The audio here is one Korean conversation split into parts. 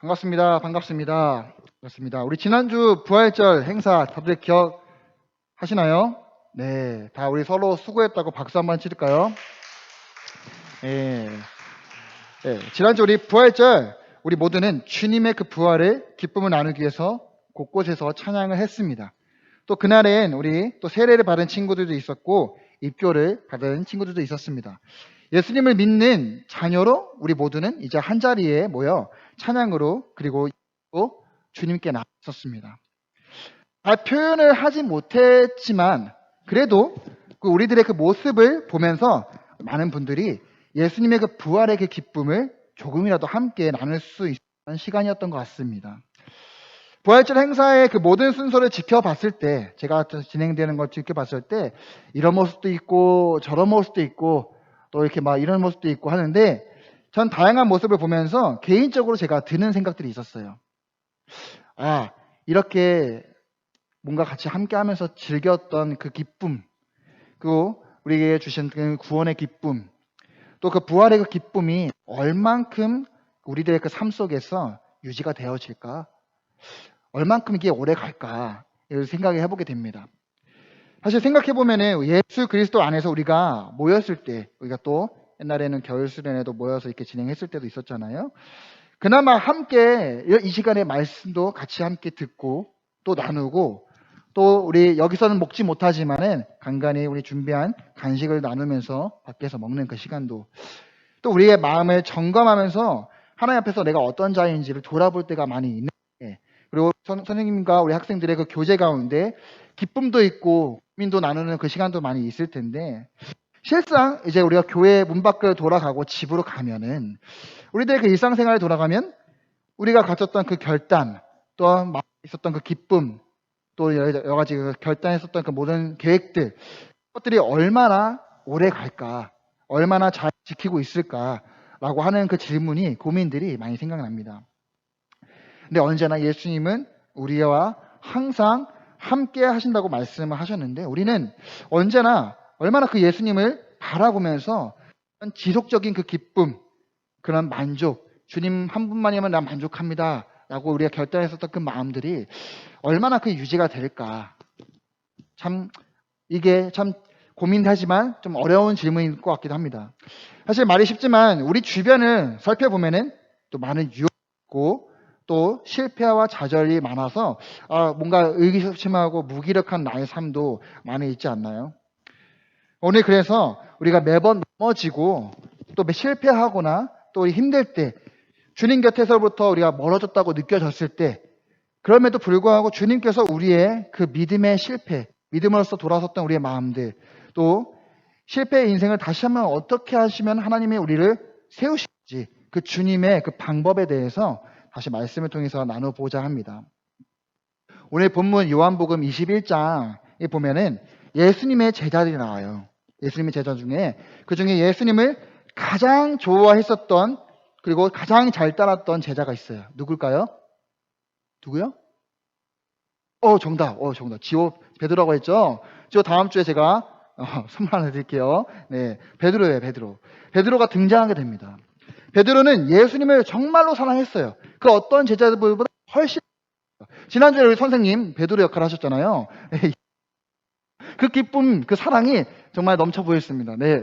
반갑습니다. 반갑습니다. 반갑습니다. 우리 지난주 부활절 행사 다들 기억하시나요? 네. 다 우리 서로 수고했다고 박수 한번 치를까요? 네. 네. 지난주 우리 부활절, 우리 모두는 주님의 그 부활을 기쁨을 나누기 위해서 곳곳에서 찬양을 했습니다. 또 그날엔 우리 또 세례를 받은 친구들도 있었고, 입교를 받은 친구들도 있었습니다. 예수님을 믿는 자녀로 우리 모두는 이제 한 자리에 모여 찬양으로 그리고 주님께 나섰습니다. 표현을 하지 못했지만 그래도 우리들의 그 모습을 보면서 많은 분들이 예수님의 그 부활의 그 기쁨을 조금이라도 함께 나눌 수 있었던 시간이었던 것 같습니다. 부활절 행사의 그 모든 순서를 지켜봤을 때, 제가 진행되는 걸 지켜봤을 때 이런 모습도 있고 저런 모습도 있고 또 이렇게 막 이런 모습도 있고 하는데, 전 다양한 모습을 보면서 개인적으로 제가 드는 생각들이 있었어요. 이렇게 뭔가 같이 함께 하면서 즐겼던 그 기쁨, 그리고 우리에게 주신 그 구원의 기쁨, 또 그 부활의 그 기쁨이 얼만큼 우리들의 그 삶 속에서 유지가 되어질까? 얼만큼 이게 오래 갈까? 이런 생각을 해보게 됩니다. 사실 생각해보면은 예수 그리스도 안에서 우리가 모였을 때, 우리가 또 옛날에는 겨울 수련회도 모여서 이렇게 진행했을 때도 있었잖아요. 그나마 함께 이 시간에 말씀도 같이 함께 듣고 또 나누고, 또 우리 여기서는 먹지 못하지만은 간간히 우리 준비한 간식을 나누면서 밖에서 먹는 그 시간도, 또 우리의 마음을 점검하면서 하나님 앞에서 내가 어떤 자인지를 돌아볼 때가 많이 있는데, 그리고 선생님과 우리 학생들의 그 교제 가운데 기쁨도 있고 고민도 나누는 그 시간도 많이 있을 텐데, 실상 이제 우리가 교회 문 밖을 돌아가고 집으로 가면은, 우리들의 그 일상생활에 돌아가면 우리가 가졌던 그 결단, 또 있었던 그 기쁨, 또 여러 가지 그 결단했었던 그 모든 계획들, 그것들이 얼마나 오래 갈까, 얼마나 잘 지키고 있을까라고 하는 그 질문이, 고민들이 많이 생각납니다. 근데 언제나 예수님은 우리와 항상 함께 하신다고 말씀을 하셨는데, 우리는 언제나 얼마나 그 예수님을 바라보면서 지속적인 그 기쁨, 그런 만족, 주님 한 분만이면 난 만족합니다 라고 우리가 결단했었던 그 마음들이 얼마나 그 유지가 될까? 이게 참 고민하지만 좀 어려운 질문일 것 같기도 합니다. 사실 말이 쉽지만 우리 주변을 살펴보면은 또 많은 유혹이 있고 또 실패와 좌절이 많아서 뭔가 의기소침하고 무기력한 나의 삶도 많이 있지 않나요? 오늘 그래서 우리가 매번 넘어지고 또 실패하거나 또 힘들 때, 주님 곁에서부터 우리가 멀어졌다고 느껴졌을 때, 그럼에도 불구하고 주님께서 우리의 그 믿음의 실패, 믿음으로써 돌아섰던 우리의 마음들, 또 실패의 인생을 다시 한번 어떻게 하시면 하나님이 우리를 세우실지, 그 주님의 그 방법에 대해서 다시 말씀을 통해서 나눠보자 합니다. 오늘 본문 요한복음 21장에 보면은 예수님의 제자들이 나와요. 예수님의 제자 중에, 그 중에 예수님을 가장 좋아했었던, 그리고 가장 잘 따랐던 제자가 있어요. 누굴까요? 누구요? 정답. 지오 베드로라고 했죠? 지오 다음 주에 제가 선물 하나 드릴게요. 네, 베드로예요, 베드로. 베드로가 등장하게 됩니다. 베드로는 예수님을 정말로 사랑했어요. 그 어떤 제자들보다 훨씬. 지난주에 우리 선생님 베드로 역할을 하셨잖아요. 그 기쁨, 그 사랑이 정말 넘쳐 보였습니다. 네.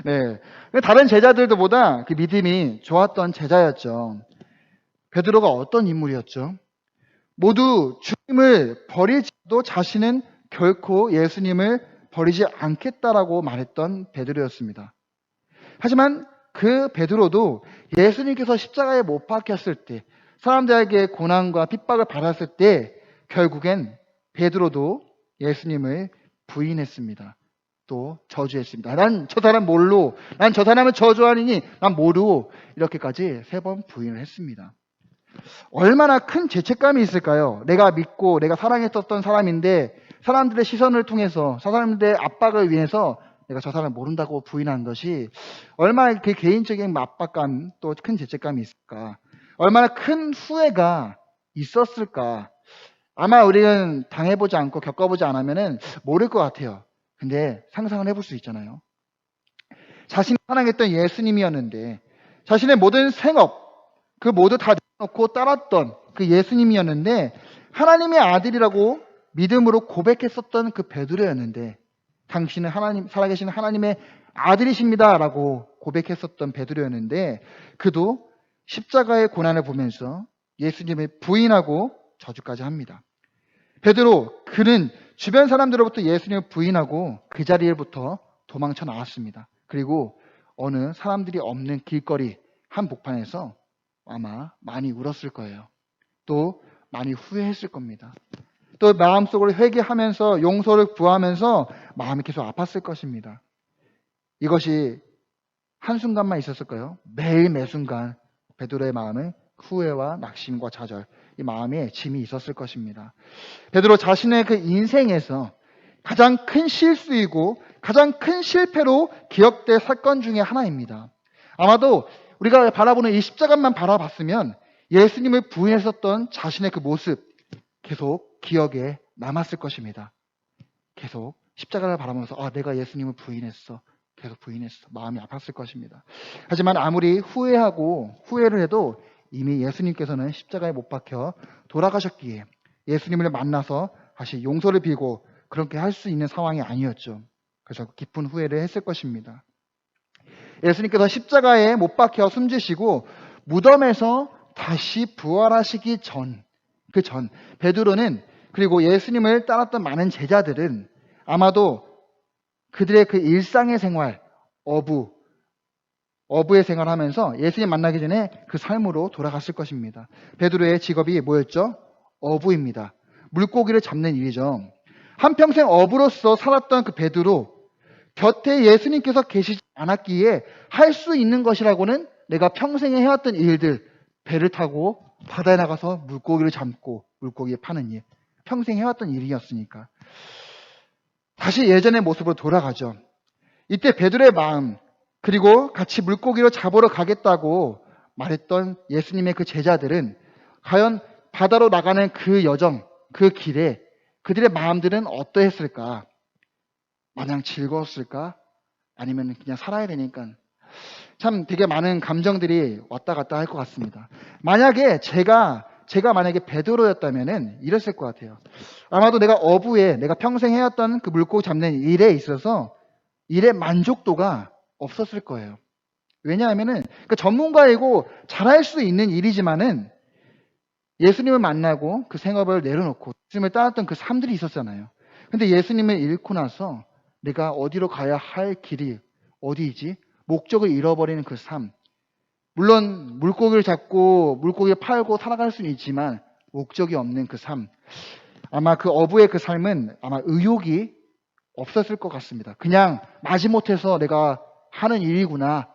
네. 다른 제자들보다 그 믿음이 좋았던 제자였죠. 베드로가 어떤 인물이었죠? 모두 주님을 버리지도 자신은 결코 예수님을 버리지 않겠다라고 말했던 베드로였습니다. 하지만 그 베드로도 예수님께서 십자가에 못 박혔을 때, 사람들에게 고난과 핍박을 받았을 때 결국엔 베드로도 예수님을 부인했습니다. 또 저주했습니다. 난 저 사람 뭘로, 난 저 사람을 저주하느니 난 뭐로, 이렇게까지 3번 부인을 했습니다. 얼마나 큰 죄책감이 있을까요? 내가 믿고 내가 사랑했었던 사람인데 사람들의 시선을 통해서, 사람들의 압박을 위해서 내가 저 사람을 모른다고 부인한 것이 얼마나 그 개인적인 압박감, 또 큰 죄책감이 있을까? 얼마나 큰 후회가 있었을까? 아마 우리는 당해보지 않고 겪어보지 않으면 모를 것 같아요. 근데 상상을 해볼 수 있잖아요. 자신이 사랑했던 예수님이었는데 자신의 모든 생업, 그 모두 다 놓고 따랐던 그 예수님이었는데 하나님의 아들이라고 믿음으로 고백했었던 그 베드로였는데 당신은 하나님 살아계신 하나님의 아들이십니다라고 고백했었던 베드로였는데 그도 십자가의 고난을 보면서 예수님을 부인하고 저주까지 합니다. 베드로 그는 주변 사람들로부터 예수님을 부인하고 그 자리에부터 도망쳐 나왔습니다. 그리고 어느 사람들이 없는 길거리 한복판에서 아마 많이 울었을 거예요. 또 많이 후회했을 겁니다. 또 마음속으로 회개하면서 용서를 구하면서 마음이 계속 아팠을 것입니다. 이것이 한순간만 있었을까요? 매일 매순간 베드로의 마음은 후회와 낙심과 좌절, 이 마음에 짐이 있었을 것입니다. 베드로 자신의 그 인생에서 가장 큰 실수이고 가장 큰 실패로 기억될 사건 중에 하나입니다. 아마도 우리가 바라보는 이 십자가만 바라봤으면 예수님을 부인했었던 자신의 그 모습 계속 기억에 남았을 것입니다. 계속 십자가를 바라보면서 내가 예수님을 부인했어. 계속 부인했어. 마음이 아팠을 것입니다. 하지만 아무리 후회를 해도 이미 예수님께서는 십자가에 못 박혀 돌아가셨기에 예수님을 만나서 다시 용서를 빌고 그렇게 할 수 있는 상황이 아니었죠. 그래서 깊은 후회를 했을 것입니다. 예수님께서 십자가에 못 박혀 숨지시고 무덤에서 다시 부활하시기 전, 베드로는 그리고 예수님을 따랐던 많은 제자들은 아마도 그들의 그 일상의 생활, 어부의 생활을 하면서 예수님 만나기 전에 그 삶으로 돌아갔을 것입니다. 베드로의 직업이 뭐였죠? 어부입니다. 물고기를 잡는 일이죠. 한평생 어부로서 살았던 그 베드로, 곁에 예수님께서 계시지 않았기에 할 수 있는 것이라고는 내가 평생에 해왔던 일들, 배를 타고 바다에 나가서 물고기를 잡고 물고기 파는 일, 평생 해왔던 일이었으니까 다시 예전의 모습으로 돌아가죠. 이때 베드로의 마음, 그리고 같이 물고기를 잡으러 가겠다고 말했던 예수님의 그 제자들은 과연 바다로 나가는 그 여정, 그 길에 그들의 마음들은 어떠했을까? 마냥 즐거웠을까? 아니면 그냥 살아야 되니까 참 되게 많은 감정들이 왔다 갔다 할 것 같습니다. 만약에 제가 만약에 베드로였다면은 이랬을 것 같아요. 아마도 내가 평생 해왔던 그 물고기 잡는 일에 있어서 일의 만족도가 없었을 거예요. 왜냐하면은 그 전문가이고 잘할 수 있는 일이지만은 예수님을 만나고 그 생업을 내려놓고 예수님을 따랐던 그 삶들이 있었잖아요. 근데 예수님을 잃고 나서 내가 어디로 가야 할 길이 어디이지? 목적을 잃어버리는 그 삶. 물론 물고기를 잡고 물고기를 팔고 살아갈 수는 있지만 목적이 없는 그 삶. 아마 그 어부의 그 삶은 아마 의욕이 없었을 것 같습니다. 그냥 마지못해서 내가 하는 일이구나.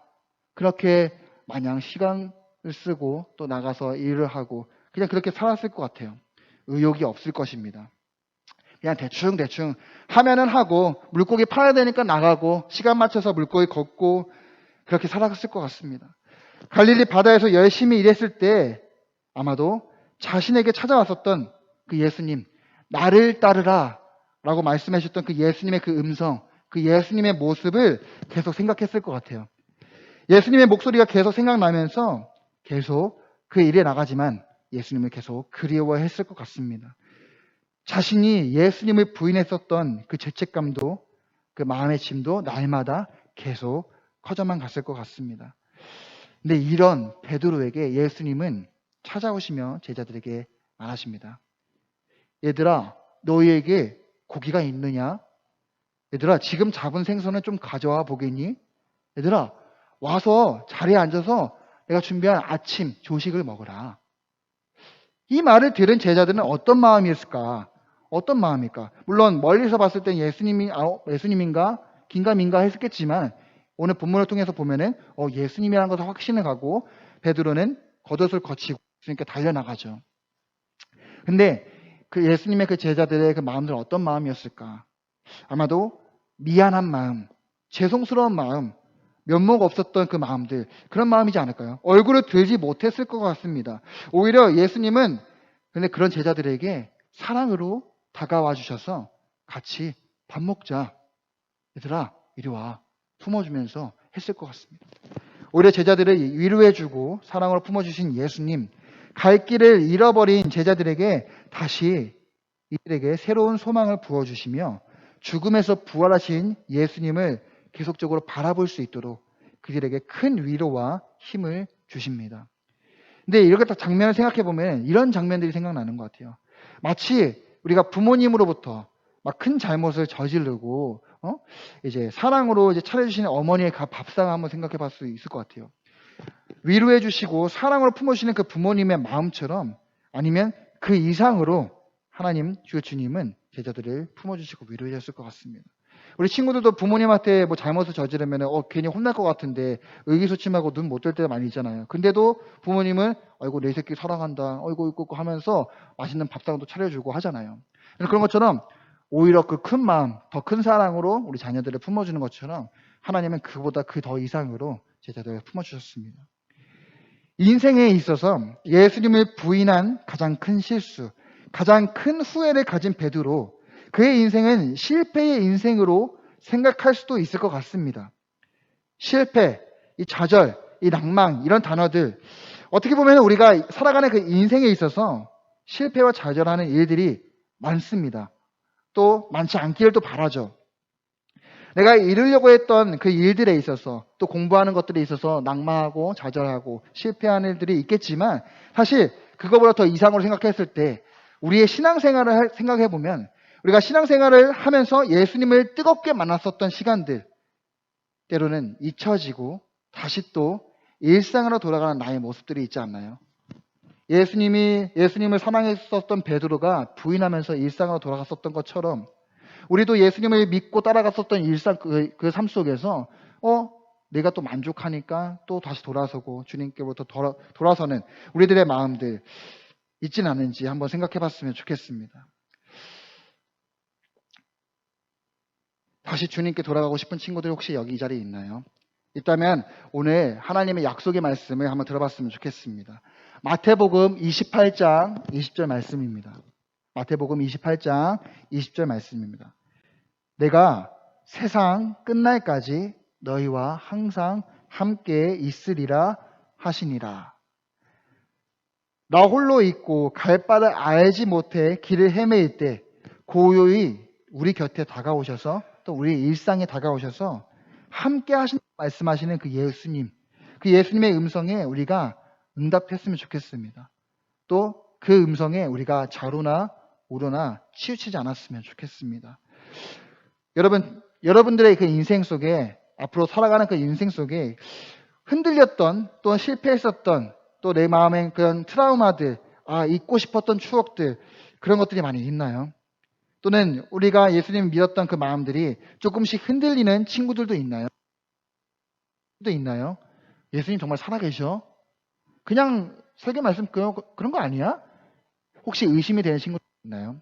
그렇게 마냥 시간을 쓰고 또 나가서 일을 하고 그냥 그렇게 살았을 것 같아요. 의욕이 없을 것입니다. 그냥 대충 하면은 하고 물고기 팔아야 되니까 나가고 시간 맞춰서 물고기 걷고 그렇게 살았을 것 같습니다. 갈릴리 바다에서 열심히 일했을 때 아마도 자신에게 찾아왔었던 그 예수님, 나를 따르라 라고 말씀하셨던 그 예수님의 그 음성, 그 예수님의 모습을 계속 생각했을 것 같아요. 예수님의 목소리가 계속 생각나면서 계속 그 일에 나가지만 예수님을 계속 그리워했을 것 같습니다. 자신이 예수님을 부인했었던 그 죄책감도 그 마음의 짐도 날마다 계속 커져만 갔을 것 같습니다. 근데 이런 베드로에게 예수님은 찾아오시며 제자들에게 말하십니다. 얘들아, 너희에게 고기가 있느냐? 얘들아, 지금 잡은 생선을 좀 가져와 보겠니? 얘들아, 와서 자리에 앉아서 내가 준비한 아침 조식을 먹으라. 이 말을 들은 제자들은 어떤 마음이었을까? 어떤 마음일까? 물론 멀리서 봤을 때 예수님인가 긴가민가 했겠지만 오늘 본문을 통해서 보면은 예수님이라는 것을 확신을 하고 베드로는 겉옷을 거치고 그러니까 달려나가죠. 근데 그 예수님의 그 제자들의 그 마음들은 어떤 마음이었을까? 아마도 미안한 마음, 죄송스러운 마음, 면목 없었던 그 마음들, 그런 마음이지 않을까요? 얼굴을 들지 못했을 것 같습니다. 오히려 예수님은 근데 그런 제자들에게 사랑으로 다가와 주셔서 같이 밥 먹자. 얘들아, 이리 와. 품어주면서 했을 것 같습니다. 오히려 제자들을 위로해주고 사랑으로 품어주신 예수님, 갈 길을 잃어버린 제자들에게 다시 이들에게 새로운 소망을 부어주시며 죽음에서 부활하신 예수님을 계속적으로 바라볼 수 있도록 그들에게 큰 위로와 힘을 주십니다. 근데 이렇게 딱 장면을 생각해 보면 이런 장면들이 생각나는 것 같아요. 마치 우리가 부모님으로부터 막 큰 잘못을 저지르고 이제 사랑으로 이제 차려주시는 어머니의 밥상 한번 생각해 봤을 수 있을 것 같아요. 위로해 주시고 사랑으로 품어주시는 그 부모님의 마음처럼 아니면 그 이상으로 하나님 주님은 제자들을 품어주시고 위로해 줬을 것 같습니다. 우리 친구들도 부모님한테 뭐 잘못을 저지르면 괜히 혼날 것 같은데 의기소침하고 눈 못 뜰 때가 많이 있잖아요. 근데도 부모님은 아이고 내 새끼 사랑한다 아이고 이고 하면서 맛있는 밥상도 차려주고 하잖아요. 그런 것처럼 오히려 그 큰 마음, 더 큰 사랑으로 우리 자녀들을 품어주는 것처럼 하나님은 그보다 그 더 이상으로 제자들을 품어주셨습니다. 인생에 있어서 예수님을 부인한 가장 큰 실수, 가장 큰 후회를 가진 베드로, 그의 인생은 실패의 인생으로 생각할 수도 있을 것 같습니다. 실패, 이 좌절, 이 낭망 이런 단어들 어떻게 보면 우리가 살아가는 그 인생에 있어서 실패와 좌절하는 일들이 많습니다. 또 많지 않기를 또 바라죠. 내가 이루려고 했던 그 일들에 있어서 또 공부하는 것들에 있어서 낭망하고 좌절하고 실패하는 일들이 있겠지만 사실 그거보다 더 이상으로 생각했을 때 우리의 신앙생활을 생각해 보면 우리가 신앙생활을 하면서 예수님을 뜨겁게 만났었던 시간들 때로는 잊혀지고 다시 또 일상으로 돌아가는 나의 모습들이 있지 않나요? 예수님을 사랑했었던 베드로가 부인하면서 일상으로 돌아갔었던 것처럼 우리도 예수님을 믿고 따라갔었던 일상 그 삶 속에서 내가 또 만족하니까 또 다시 돌아서고 주님께로부터 돌아서는 우리들의 마음들 있진 않은지 한번 생각해 봤으면 좋겠습니다. 다시 주님께 돌아가고 싶은 친구들 혹시 여기 이 자리에 있나요? 있다면 오늘 하나님의 약속의 말씀을 한번 들어봤으면 좋겠습니다. 마태복음 28장 20절 말씀입니다. 마태복음 28장 20절 말씀입니다. 내가 세상 끝날까지 너희와 항상 함께 있으리라 하시니라. 나 홀로 있고 갈 바를 알지 못해 길을 헤매일 때 고요히 우리 곁에 다가오셔서 또 우리 일상에 다가오셔서 함께 말씀하시는 그 예수님의 음성에 우리가 응답했으면 좋겠습니다. 또 그 음성에 우리가 좌로나 우로나 치우치지 않았으면 좋겠습니다. 여러분들의 그 인생 속에 앞으로 살아가는 그 인생 속에 흔들렸던 또 실패했었던 또 내 마음에 그런 트라우마들, 잊고 싶었던 추억들 그런 것들이 많이 있나요? 또는 우리가 예수님 믿었던 그 마음들이 조금씩 흔들리는 친구들도 있나요? 예수님 정말 살아계셔? 그냥 설교 말씀 그런 거 아니야? 혹시 의심이 되는 친구들 있나요?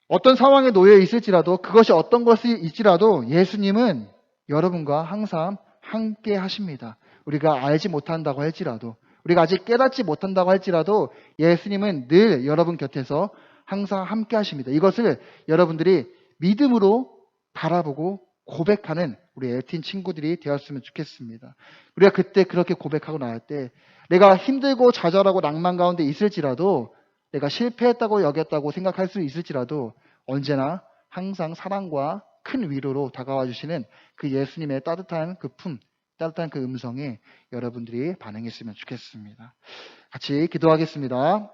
어떤 상황에 놓여 있을지라도 그것이 어떤 것이 있지라도 예수님은 여러분과 항상 함께 하십니다. 우리가 알지 못한다고 할지라도 우리가 아직 깨닫지 못한다고 할지라도 예수님은 늘 여러분 곁에서 항상 함께 하십니다. 이것을 여러분들이 믿음으로 바라보고 고백하는 우리 엘틴 친구들이 되었으면 좋겠습니다. 우리가 그때 그렇게 고백하고 나갈 때 내가 힘들고 좌절하고 낭만 가운데 있을지라도 내가 실패했다고 여겼다고 생각할 수 있을지라도 언제나 항상 사랑과 큰 위로로 다가와 주시는 그 예수님의 따뜻한 따뜻한 그 음성에 여러분들이 반응했으면 좋겠습니다. 같이 기도하겠습니다.